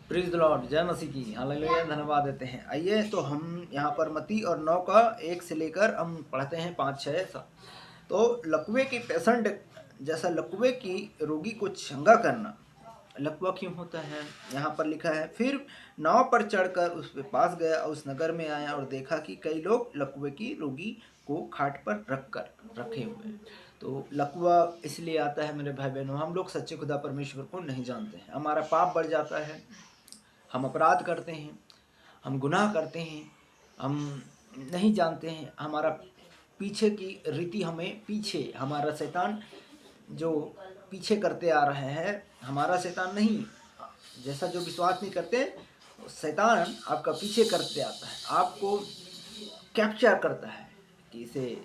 प्रीज the Lord, जय मसीह की, hallelujah, धन्यवाद देते हैं। आइए तो हम यहाँ पर मत्ती और 9 का 1 से लेकर हम पढ़ते हैं 5, 6, 7। तो लकवे की पेशेंट, जैसा लकवे की रोगी को चंगा करना। लकवा क्यों होता है? यहाँ पर लिखा है, फिर नाव पर चढ़कर उस पे पास गया, उस नगर में आया और देखा कि कई लोग लकवे की रोगी को खाट पर रखे हुए। तो लकवा इसलिए आता है मेरे भाई बहनों, हम लोग सच्चे खुदा परमेश्वर को नहीं जानते हैं, हमारा पाप बढ़ जाता है, हम अपराध करते हैं, हम गुनाह करते हैं, हम नहीं जानते हैं, हमारा पीछे की रीति हमें पीछे, हमारा शैतान जो पीछे करते आ रहे हैं, हमारा शैतान नहीं, जैसा जो विश्वास नहीं करते, शैतान आपका पीछे करते आता है, आपको कैप्चर करता है कि इसे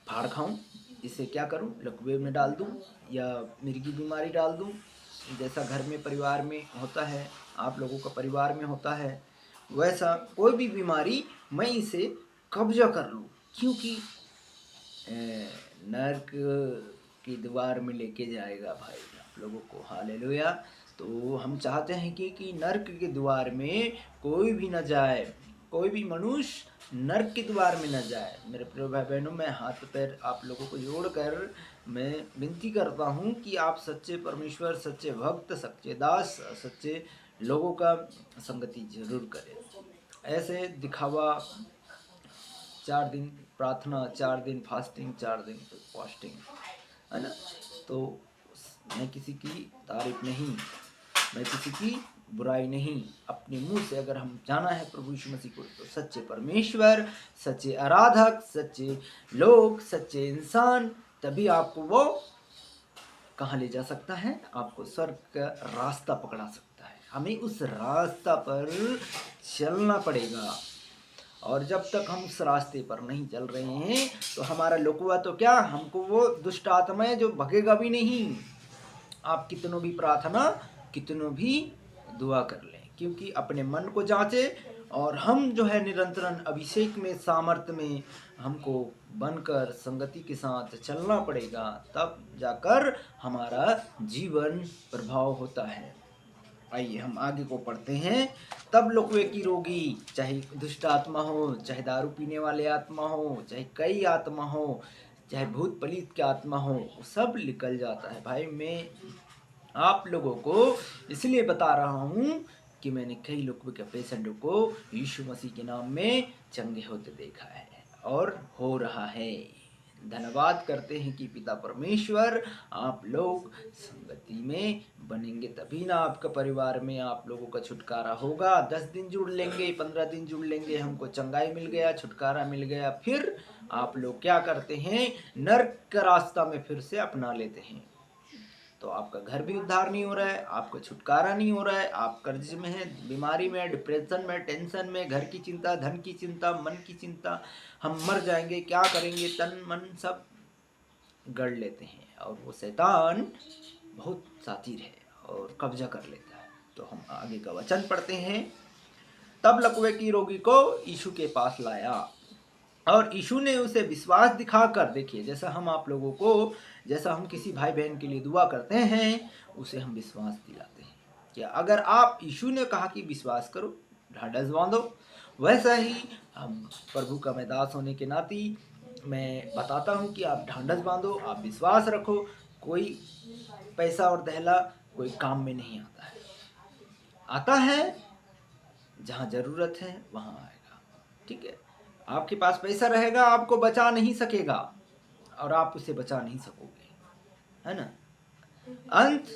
फाड़ खाऊं, इसे क्या करूं, लकवे में डाल दूं या मिर्गी बीमारी डाल दूं। जैसा घर में परिवार में होता है, आप लोगों का परिवार में होता है, वैसा कोई भी बीमारी मैं इसे कब्जा कर लूं, क्योंकि नर्क की दीवार में लेके जाएगा भाई आप लोगों को, हालेलुया। तो हम चाहते हैं कि नर्क की द्वार में कोई भी न जाए, कोई भी मनुष्य नर्क की द्वार में न जाए। मेरे प्रिय भाई बहनों, मैं हाथ पैर आप लोगों को जोड़कर मैं विनती करता हूँ कि आप सच्चे परमेश्वर, सच्चे भक्त, सच्चे दास, सच्चे लोगों का संगति जरूर करें। ऐसे दिखावा, 4 दिन प्रार्थना, 4 दिन फास्टिंग, 4 दिन फास्टिंग, है ना। तो मैं किसी की तारीफ नहीं, मैं किसी की बुराई नहीं, अपने मुंह से अगर हम जाना है प्रभु यीशु मसीह को, तो सच्चे परमेश्वर, सच्चे आराधक, सच्चे लोग, सच्चे इंसान, तभी आपको वो कहाँ ले जा सकता है, आपको स्वर्ग का रास्ता पकड़ा सकता है। हमें उस रास्ता पर चलना पड़ेगा, और जब तक हम उस रास्ते पर नहीं चल रहे हैं तो हमारा लुकवा तो क्या, हमको वो दुष्ट आत्माएं जो भगेगा भी नहीं। आप कितनों भी प्रार्थना, कितनों भी दुआ कर लें, क्योंकि अपने मन को जांचे, और हम जो है निरंतरन अभिषेक में, सामर्थ्य में हमको बनकर संगति के साथ चलना पड़ेगा, तब जाकर हमारा जीवन प्रभाव होता है। आइए हम आगे को पढ़ते हैं। तब लकवे की रोगी, चाहे दुष्ट आत्मा हो, चाहे दारू पीने वाले आत्मा हो, चाहे कई आत्मा हो, चाहे भूत पलीत की आत्मा हो, वो सब निकल जाता है। भाई मैं आप लोगों को इसलिए बता रहा हूँ कि मैंने कई लोगों के पेशेंटों को यीशु मसीह के नाम में चंगे होते देखा है और हो रहा है। धन्यवाद करते हैं कि पिता परमेश्वर, आप लोग संगति में बनेंगे तभी ना आपका परिवार में आप लोगों का छुटकारा होगा। 10 दिन जुड़ लेंगे, 15 दिन जुड़ लेंगे, हमको चंगाई मिल गया, छुटकारा मिल गया, फिर आप लोग क्या करते हैं, नर्क का रास्ता में फिर से अपना लेते हैं। तो आपका घर भी उद्धार नहीं हो रहा है, आपका छुटकारा नहीं हो रहा है, आप कर्ज में हैं, बीमारी में, डिप्रेशन में, टेंशन में, घर की चिंता, धन की चिंता, मन की चिंता, हम मर जाएंगे, क्या करेंगे, तन मन सब गढ़ लेते हैं, और वो शैतान बहुत सातिर है और कब्जा कर लेता है। तो हम आगे का वचन पढ़ते हैं। तब लकवे की रोगी को यीशु के पास लाया, और यीशु ने उसे विश्वास दिखाकर, देखिए जैसा हम आप लोगों को, जैसा हम किसी भाई बहन के लिए दुआ करते हैं, उसे हम विश्वास दिलाते हैं कि अगर आप, यीशु ने कहा कि विश्वास करो, ढाढ़स बांधो, वैसा ही हम प्रभु का मैं दास होने के नाते मैं बताता हूँ कि आप ढाढ़स बांधो, आप विश्वास रखो। कोई पैसा और दहला कोई काम में नहीं आता है, आता है जहाँ जरूरत है वहाँ आएगा, ठीक है। आपके पास पैसा रहेगा, आपको बचा नहीं सकेगा, और आप उसे बचा नहीं सकोगे, है ना। अंत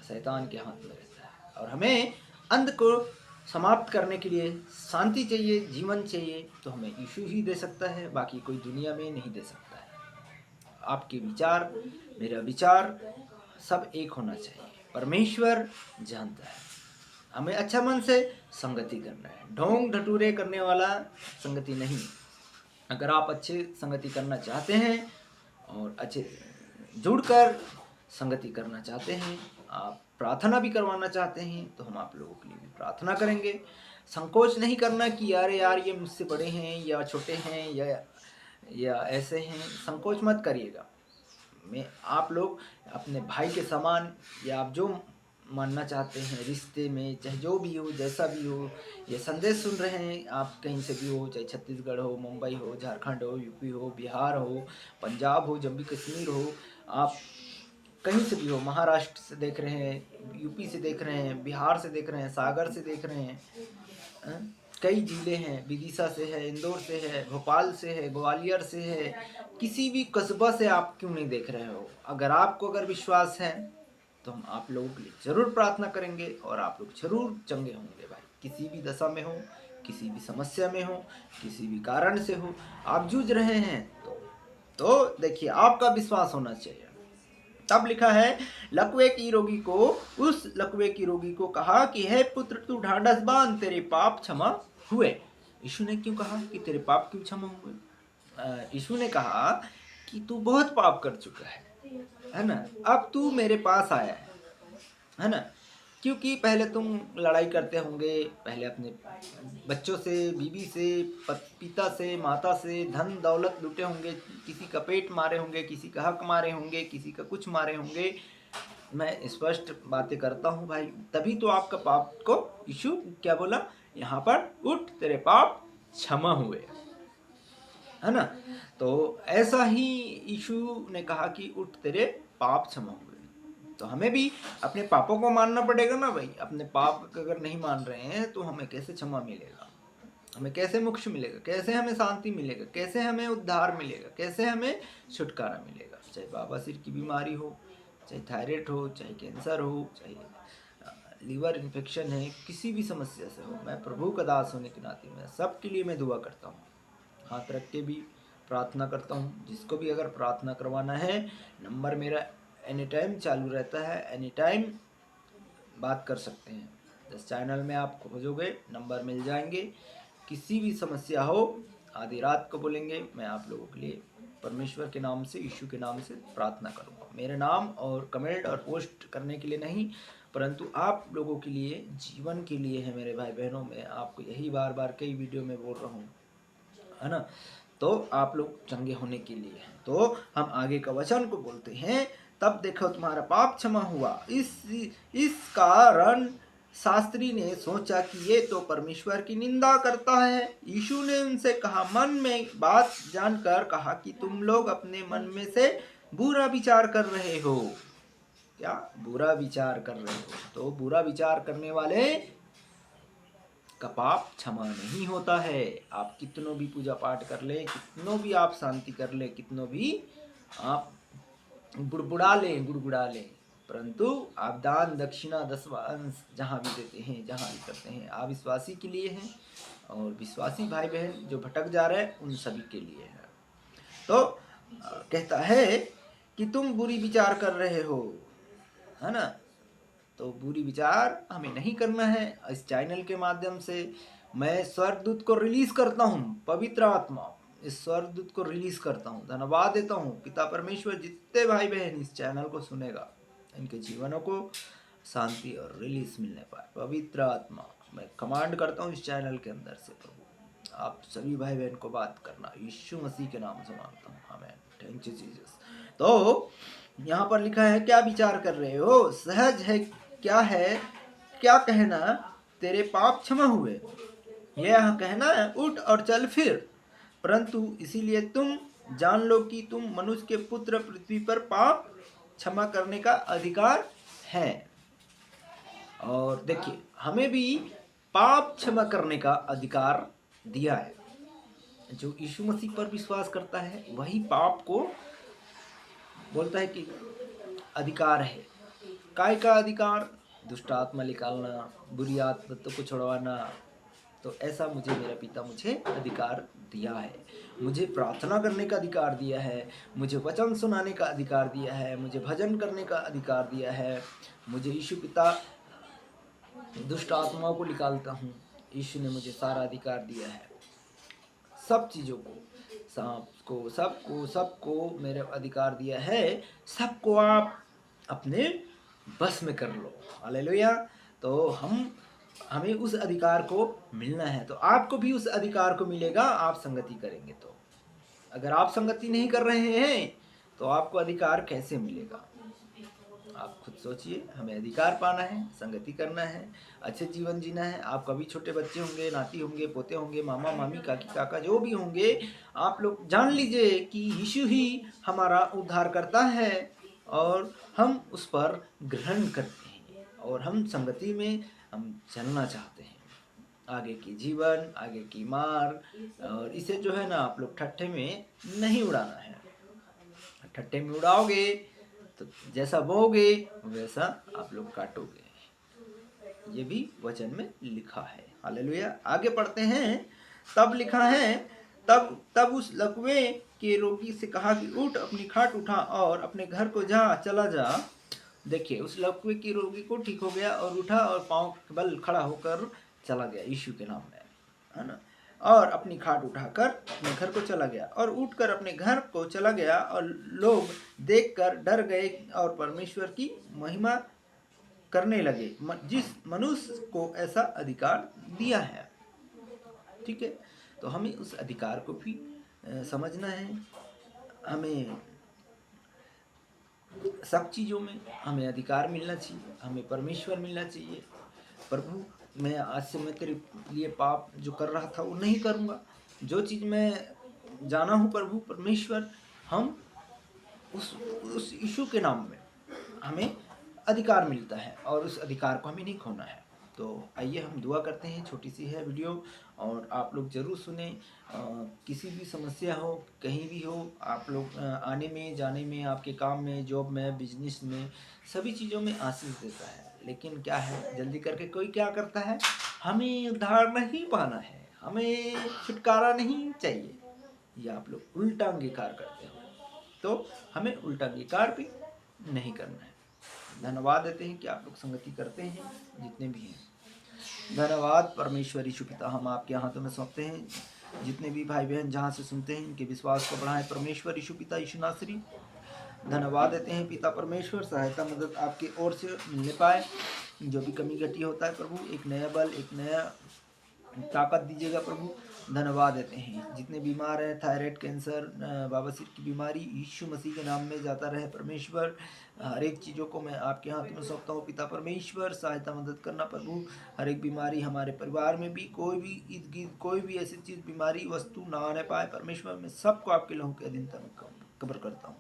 शैतान के हाथ में रहता है, और हमें अंत को समाप्त करने के लिए शांति चाहिए, जीवन चाहिए, तो हमें यीशु ही दे सकता है, बाकी कोई दुनिया में नहीं दे सकता है। आपके विचार, मेरा विचार, सब एक होना चाहिए। परमेश्वर जानता है, हमें अच्छा मन से संगति करना है, ढोंग ढटूरे करने वाला संगति नहीं। अगर आप अच्छे संगति करना चाहते हैं और अच्छे जुड़कर संगति करना चाहते हैं, आप प्रार्थना भी करवाना चाहते हैं, तो हम आप लोगों के लिए भी प्रार्थना करेंगे। संकोच नहीं करना कि यार ये मुझसे बड़े हैं या छोटे हैं या ऐसे हैं, संकोच मत करिएगा। मैं आप लोग अपने भाई के समान, या आप जो मानना चाहते हैं रिश्ते में, चाहे जो भी हो, जैसा भी हो, ये संदेश सुन रहे हैं आप कहीं से भी हो, चाहे छत्तीसगढ़ हो, मुंबई हो, झारखंड हो, यूपी हो, बिहार हो, पंजाब हो, जम्मू कश्मीर हो, आप कहीं से भी हो, महाराष्ट्र से देख रहे हैं, यूपी से देख रहे हैं, बिहार से देख रहे हैं, सागर से देख रहे हैं, कई जिले हैं, विदिशा से है, इंदौर से है, भोपाल से है, ग्वालियर से है, किसी भी कस्बा से आप क्यों नहीं देख रहे हो, अगर विश्वास है तो हम आप लोगों के लिए जरूर प्रार्थना करेंगे और आप लोग जरूर चंगे होंगे भाई। किसी भी दशा में हो, किसी भी समस्या में हो, किसी भी कारण से हो, आप जूझ रहे हैं तो देखिए आपका विश्वास होना चाहिए। तब लिखा है, लकवे की रोगी को, उस लकवे की रोगी को कहा कि हे पुत्र, तू ढांढस बांध, तेरे पाप क्षमा हुए। यीशु ने क्यों कहा कि तेरे पाप क्यों क्षमा हुए? यीशु ने कहा कि तू बहुत पाप कर चुका है ना, अब तू मेरे पास आया है ना, क्योंकि पहले तुम लड़ाई करते होंगे, पहले अपने बच्चों से, बीवी से, पिता से, माता से धन दौलत लूटे होंगे, किसी का पेट मारे होंगे, किसी का हक मारे होंगे, किसी का कुछ मारे होंगे। मैं स्पष्ट बातें करता हूँ भाई, तभी तो आपका पाप को यीशु क्या बोला यहाँ पर, उठ तेरे पाप क्षमा हुए, है ना। तो ऐसा ही यीशु ने कहा कि उठ तेरे पाप क्षमा हुए। तो हमें भी अपने पापों को मानना पड़ेगा ना भाई। अपने पाप अगर नहीं मान रहे हैं तो हमें कैसे क्षमा मिलेगा, हमें कैसे मोक्ष मिलेगा, कैसे हमें शांति मिलेगा, कैसे हमें उद्धार मिलेगा, कैसे हमें छुटकारा मिलेगा। चाहे बवासीर की बीमारी हो, चाहे थायराइड हो, चाहे कैंसर हो, चाहे लीवर इन्फेक्शन है, किसी भी समस्या से हो, मैं प्रभु का दास होने के नाते मैं सबके लिए मैं दुआ करता हूँ, हाथ रख के भी प्रार्थना करता हूँ। जिसको भी अगर प्रार्थना करवाना है, नंबर मेरा एनी टाइम चालू रहता है, एनी टाइम बात कर सकते हैं। इस चैनल में आप खोजोगे, नंबर मिल जाएंगे। किसी भी समस्या हो, आधी रात को बोलेंगे, मैं आप लोगों के लिए परमेश्वर के नाम से, यीशु के नाम से प्रार्थना करूँगा। मेरे नाम और कमेंट और पोस्ट करने के लिए नहीं, परंतु आप लोगों के लिए, जीवन के लिए है मेरे भाई बहनों। मैं आपको यही बार बार कई वीडियो में बोल रहा हूँ, है ना। तो आप लोग चंगे होने के लिए हैं। तो हम आगे का वचन को बोलते हैं, तब देखो तुम्हारा पाप क्षमा हुआ। इस कारण शास्त्री ने सोचा कि ये तो परमेश्वर की निंदा करता है। यीशु ने उनसे कहा, मन में बात जानकर कहा कि तुम लोग अपने मन में से बुरा विचार कर रहे हो। क्या बुरा विचार कर रहे हो? तो बुरा विचार करने वाले का पाप क्षमा नहीं होता है। आप कितनों भी पूजा पाठ कर ले, कितनों भी आप शांति कर ले, कितनों भी आप गुड़गुड़ा लें, परंतु आप दान दक्षिणा दसवां अंश जहाँ भी देते हैं, जहाँ भी करते हैं, आप विश्वासी के लिए हैं, और विश्वासी भाई बहन जो भटक जा रहे हैं उन सभी के लिए है। तो कहता है कि तुम बुरी विचार कर रहे हो, है ना। तो बुरी विचार हमें नहीं करना है। इस चैनल के माध्यम से मैं स्वर्गदूत को रिलीज करता हूँ, पवित्र आत्मा इस स्वर्गदूत को रिलीज करता हूँ। धन्यवाद देता हूँ पिता परमेश्वर, जितने भाई बहन इस चैनल को सुनेगा, इनके जीवनों को शांति और रिलीज मिलने पाए। पवित्र आत्मा मैं कमांड करता हूँ इस चैनल के अंदर से, प्रभु आप सभी भाई बहन को बात करना, यीशु मसीह के नाम से मांगता हूँ, आमीन। Thank you Jesus. तो यहाँ पर लिखा है, क्या विचार कर रहे हो? सहज है क्या है, क्या कहना तेरे पाप क्षमा हुए, यह कहना उठ और चल फिर। परंतु इसीलिए तुम जान लो कि तुम मनुष्य के पुत्र पृथ्वी पर पाप क्षमा करने का अधिकार है। और देखिए, हमें भी पाप क्षमा करने का अधिकार दिया है। जो यीशु मसीह पर विश्वास करता है वही पाप को बोलता है कि अधिकार है। काय का अधिकार? दुष्ट आत्मा निकालना, बुरी आत्मा को छुड़वाना। तो ऐसा मुझे मेरा पिता मुझे अधिकार दिया है। मुझे प्रार्थना करने का अधिकार दिया है, मुझे वचन सुनाने का अधिकार दिया है, मुझे भजन करने का अधिकार दिया है। मुझे यीशु पिता दुष्ट आत्माओं को निकालता हूँ, यीशु ने मुझे सारा अधिकार दिया है। सब चीज़ों को, सांप को, सबको मेरे अधिकार दिया है। सबको आप अपने बस में कर लो। हालेलुया। तो हमें उस अधिकार को मिलना है, तो आपको भी उस अधिकार को मिलेगा, आप संगति करेंगे तो। अगर आप संगति नहीं कर रहे हैं तो आपको अधिकार कैसे मिलेगा? आप खुद सोचिए, हमें अधिकार पाना है, संगति करना है, अच्छे जीवन जीना है। आप कभी छोटे बच्चे होंगे, नाती होंगे, पोते होंगे, मामा मामी, काकी काका जो भी होंगे, आप लोग जान लीजिए कि यीशु ही हमारा उद्धार करता है और हम उस पर ग्रहण करते हैं और हम संगति में हम चलना चाहते हैं। आगे की जीवन, आगे की मार्ग, और इसे जो है ना आप लोग ठट्ठे में नहीं उड़ाना है। ठट्ठे में उड़ाओगे तो जैसा बोओगे वैसा आप लोग काटोगे, ये भी वचन में लिखा है। हालेलुया। आगे पढ़ते हैं। तब लिखा है, तब उस लकवे के रोगी से कहा कि उठ, अपनी खाट उठा और अपने घर को चला जा। देखिए, उस लकवे की रोगी को ठीक हो गया और उठा और पांव के बल खड़ा होकर चला गया यीशु के नाम में, है ना। और अपनी खाट उठाकर अपने घर को चला गया और उठकर अपने घर को चला गया, और लोग देखकर डर गए और परमेश्वर की महिमा करने लगे, जिस मनुष्य को ऐसा अधिकार दिया है। ठीक है, तो हमें उस अधिकार को भी समझना है। हमें सब चीज़ों में हमें अधिकार मिलना चाहिए, हमें परमेश्वर मिलना चाहिए। प्रभु, मैं आज से मैं तेरे लिए पाप जो कर रहा था वो नहीं करूँगा। जो चीज़ मैं जाना हूँ प्रभु परमेश्वर, हम उस यीशु के नाम में हमें अधिकार मिलता है और उस अधिकार को हमें नहीं खोना है। तो आइए हम दुआ करते हैं। छोटी सी है वीडियो और आप लोग ज़रूर सुने। किसी भी समस्या हो, कहीं भी हो, आप लोग आने में जाने में, आपके काम में, जॉब में, बिजनेस में, सभी चीज़ों में आशीष देता है। लेकिन क्या है, जल्दी करके कोई क्या करता है, हमें उद्धार नहीं पाना है, हमें छुटकारा नहीं चाहिए, ये आप लोग उल्टा अंगीकार करते हो। तो हमें उल्टा अंगीकार भी नहीं करना है। धन्यवाद देते हैं कि आप लोग संगति करते हैं, जितने भी हैं। धन्यवाद परमेश्वर यीशु पिता, हम आपके हाथों में सौंपते हैं। जितने भी भाई बहन जहाँ से सुनते हैं, इनके विश्वास को बढ़ाएं परमेश्वर यीशु पिता, यीशु नासरी। धन्यवाद देते हैं पिता परमेश्वर, सहायता मदद आपकी ओर से मिलने पाए। जो भी कमी घटी होता है प्रभु, एक नया बल, एक नया ताकत दीजिएगा प्रभु। धन्यवाद देते हैं। जितने बीमार हैं, थायराइड, कैंसर, बवासीर की बीमारी, यीशु मसीह के नाम में जाता रहे परमेश्वर। हर एक चीज़ों को मैं आपके हाथ में सौंपता हूँ पिता परमेश्वर, सहायता मदद करना प्रभु। हर एक बीमारी हमारे परिवार में भी, कोई भी इर्द गिर्द कोई भी ऐसी चीज़, बीमारी, वस्तु ना आने पाए परमेश्वर। मैं सबको आपके लहू के अधीनता में कब्र करता हूँ।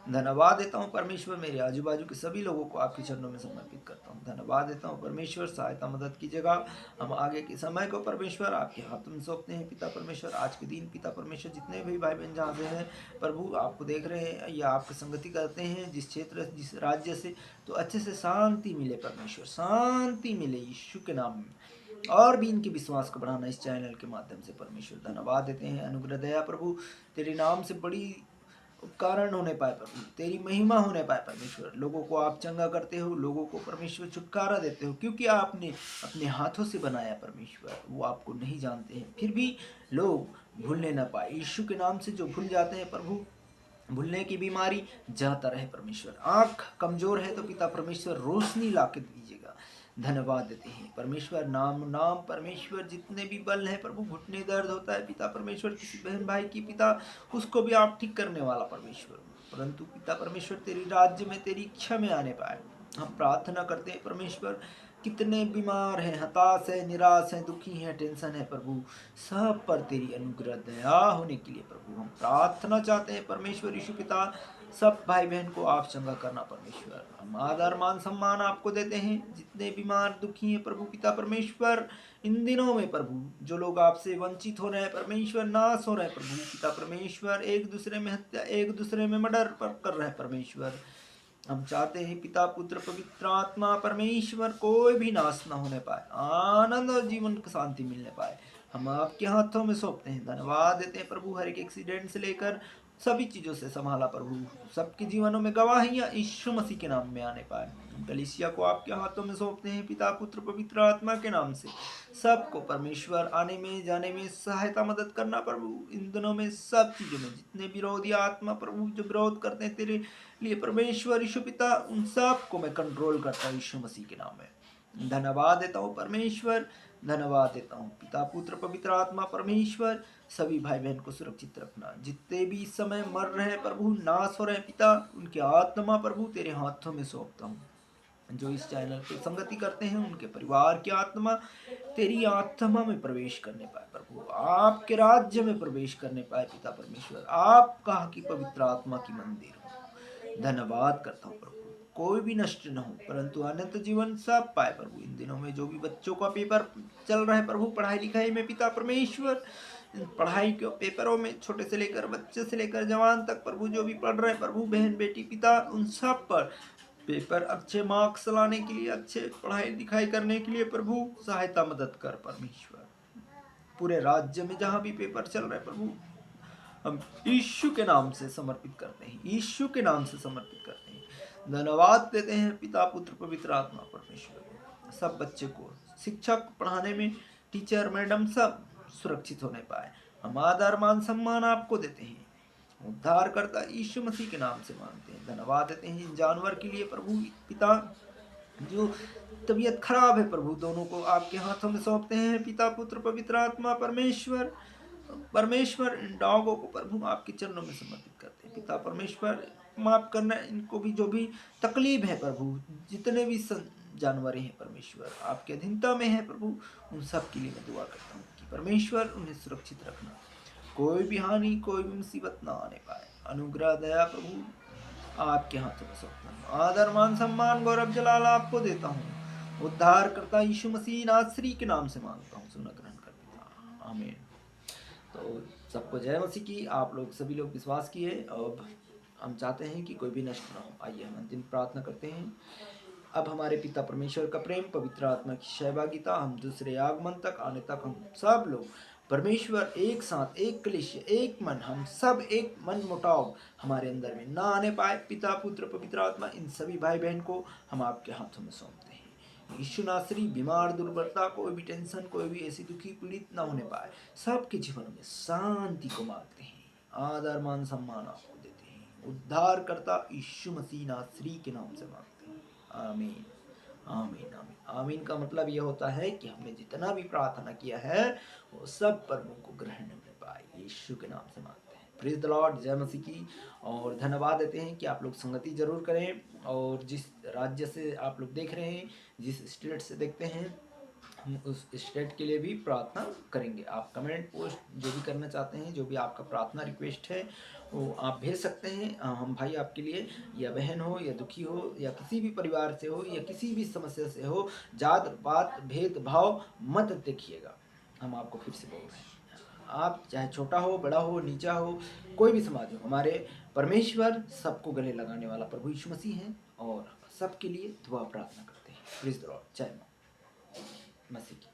धन्यवाद देता हूँ परमेश्वर, मेरे आजू बाजू के सभी लोगों को आपके चरणों में समर्पित करता हूँ। धन्यवाद देता हूँ परमेश्वर, सहायता मदद की जगह हम आगे के समय को परमेश्वर आपके हाथों में सौंपते हैं पिता परमेश्वर। आज के दिन पिता परमेश्वर, जितने भी भाई बहन जहाँ से हैं प्रभु, आपको देख रहे हैं या आपकी संगति करते हैं जिस क्षेत्र, जिस राज्य से, तो अच्छे से शांति मिले परमेश्वर, शांति मिले यीशु के नाम में। और भी इनके विश्वास को बढ़ाना इस चैनल के माध्यम से परमेश्वर। धन्यवाद देते हैं। अनुग्रह दया प्रभु, तेरे नाम से बड़ी उपकरण होने पाए प्रभु, तेरी महिमा होने पाए परमेश्वर। लोगों को आप चंगा करते हो, लोगों को परमेश्वर छुटकारा देते हो, क्योंकि आपने अपने हाथों से बनाया परमेश्वर। वो आपको नहीं जानते हैं, फिर भी लोग भूलने ना पाए। यीशु के नाम से जो भूल जाते हैं प्रभु, भूलने की बीमारी जाता रहे परमेश्वर। आँख कमजोर है तो पिता परमेश्वर रोशनी ला के दीजिएगा। धन्यवाद देते हैं परमेश्वर। नाम परमेश्वर, जितने भी बल है प्रभु, घुटने दर्द होता है पिता परमेश्वर, किसी बहन भाई की पिता, उसको भी आप ठीक करने वाला परमेश्वर। परंतु पिता परमेश्वर, तेरी राज्य में, तेरी इच्छा में आने पाए हम प्रार्थना करते हैं परमेश्वर। कितने बीमार हैं, हताश है, निराश है, दुखी हैं, टेंशन है प्रभु, सब पर तेरी अनुग्रह दया होने के लिए प्रभु हम प्रार्थना चाहते हैं परमेश्वर यीशु पिता। सब भाई बहन को आप चंगा करना परमेश्वर। हम आदर मान सम्मान आपको देते हैं। जितने बीमार दुखी हैं प्रभु पिता परमेश्वर, इन दिनों में प्रभु जो लोग आपसे वंचित हो रहे हैं परमेश्वर, नाश हो रहे हैं प्रभु पिता परमेश्वर, एक दूसरे में हत्या, एक दूसरे में मर्डर कर रहे हैं परमेश्वर, हम चाहते हैं पिता पुत्र पवित्र आत्मा परमेश्वर, कोई भी नाश न होने पाए, आनंद और जीवन की शांति मिलने पाए। हम आपके हाथों में सौंपते हैं। धन्यवाद देते हैं प्रभु, हर एक एक्सीडेंट से लेकर सभी चीज़ों से संभाला प्रभु। सबके जीवनों में गवाहियाँ यीशु मसीह के नाम में आने पाए। हम कलीसिया को आपके हाथों में सौंपते हैं पिता पुत्र पवित्र आत्मा के नाम से। सबको परमेश्वर आने में जाने में सहायता मदद करना प्रभु। इन दिनों में सब चीज़ों में जितने विरोधी आत्मा प्रभु जो विरोध करते हैं तेरे लिए परमेश्वर यीशु पिता, उन सब को मैं कंट्रोल करता हूँ यीशु मसीह के नाम में। धन्यवाद देता हूँ परमेश्वर, धन्यवाद देता हूँ पिता पुत्र पवित्र आत्मा परमेश्वर। सभी भाई बहन को सुरक्षित रखना। जितने भी इस समय मर रहे हैं प्रभु, नाश हो रहे हैं पिता, उनकी आत्मा प्रभु तेरे हाथों में सौंपता हूँ। जो इस चैनल पे संगति करते हैं उनके परिवार की आत्मा तेरी आत्मा में प्रवेश करने पाए प्रभु, आपके राज्य में प्रवेश करने पाए पिता परमेश्वर। आप कहा कि पवित्र आत्मा की मंदिर हो। धन्यवाद करता हूँ प्रभु, कोई भी नष्ट न हो परंतु अनंत जीवन सब पाए प्रभु। इन दिनों में जो भी बच्चों का पेपर चल रहा है प्रभु, पढ़ाई लिखाई में पिता परमेश्वर, इन पढ़ाई के पेपरों में छोटे से लेकर बच्चे से लेकर जवान तक प्रभु, जो भी पढ़ रहे हैं प्रभु, बहन बेटी पिता, उन सब पर पेपर अच्छे मार्क्स लाने के लिए, अच्छे पढ़ाई लिखाई करने के लिए प्रभु सहायता मदद कर परमेश्वर। पूरे राज्य में जहां भी पेपर चल रहे प्रभु, हम यीशु के नाम से समर्पित करते हैं, यीशु के नाम से समर्पित करते हैं। धन्यवाद देते हैं पिता पुत्र पवित्र आत्मा परमेश्वर। सब बच्चे को शिक्षक पढ़ाने में, टीचर मैडम सब सुरक्षित होने पाए। हम आदर मान सम्मान आपको देते हैं, उद्धार करता यीशु मसीह के नाम से मांगते हैं। धन्यवाद देते हैं इन जानवर के लिए प्रभु पिता, जो तबीयत खराब है प्रभु, दोनों को आपके हाथों में सौंपते हैं पिता पुत्र पवित्र आत्मा परमेश्वर। परमेश्वर इन डॉगों को प्रभु आपके चरणों में समर्पित करते हैं पिता परमेश्वर। माफ करना इनको भी, जो भी तकलीफ है प्रभु, जितने भी जानवर हैं परमेश्वर आपके अधीनता में है प्रभु, उन सब के लिए मैं दुआ करता हूँ कि परमेश्वर उन्हें सुरक्षित रखना, कोई भी हानि कोई भी मुसीबत ना आने पाए। अनुग्रह दया प्रभु आपके हाथों में सौंपता हूँ। आदर मान सम्मान गौरव जलाल आपको देता हूँ। उद्धार करता यीशु मसीह नासरी के नाम से मांगता हूँ, सुना ग्रहण कर पिता, आमीन। तो सबको जय मसीह की। आप लोग सभी लोग विश्वास किए। अब हम चाहते हैं कि कोई भी नष्ट ना हो। आइए हम अंतिम प्रार्थना करते हैं। अब हमारे पिता परमेश्वर का प्रेम, पवित्र आत्मा की सहभागिता, हम दूसरे आगमन तक आने तक हम सब लोग परमेश्वर एक साथ, एक कलिशा, एक मन, हम सब एक मन मुटाव हमारे अंदर में ना आने पाए। पिता पुत्र पवित्र आत्मा इन सभी भाई बहन को हम आपके हाथों में सौंपते हैं। यीशु नासरी बीमार दुर्बलता, कोई भी टेंशन, कोई भी ऐसी दुखी पीड़ित ना होने पाए। सबके जीवन में शांति को मांगते हैं, आदर मान सम्मान आपको देते हैं। उद्धार करता यीशु मसीह नासरी के नाम से मांगते हैं, आमीन आमीन आमीन। आमीन का मतलब यह होता है कि हमने जितना भी प्रार्थना किया है वो सब प्रभु को ग्रहण में पाए। यीशु के नाम से मांगते हैं। प्रेज द लॉर्ड, जय मसीह की। और धन्यवाद देते हैं कि आप लोग संगति जरूर करें, और जिस राज्य से आप लोग देख रहे हैं, जिस स्टेट से देखते हैं, हम उस स्टेट के लिए भी प्रार्थना करेंगे। आप कमेंट पोस्ट जो भी करना चाहते हैं, जो भी आपका प्रार्थना रिक्वेस्ट है वो आप भेज सकते हैं। हम भाई आपके लिए, या बहन हो या दुखी हो या किसी भी परिवार से हो या किसी भी समस्या से हो, जात पात भेदभाव मत देखिएगा। हम आपको फिर से बोल रहे हैं, आप चाहे छोटा हो बड़ा हो नीचा हो, कोई भी समाज हो, हमारे परमेश्वर सबको गले लगाने वाला प्रभु यीशु मसीह हैं, और सबके लिए दुआ प्रार्थना करते हैं। प्रेज द लॉर्ड, जय मसीह की।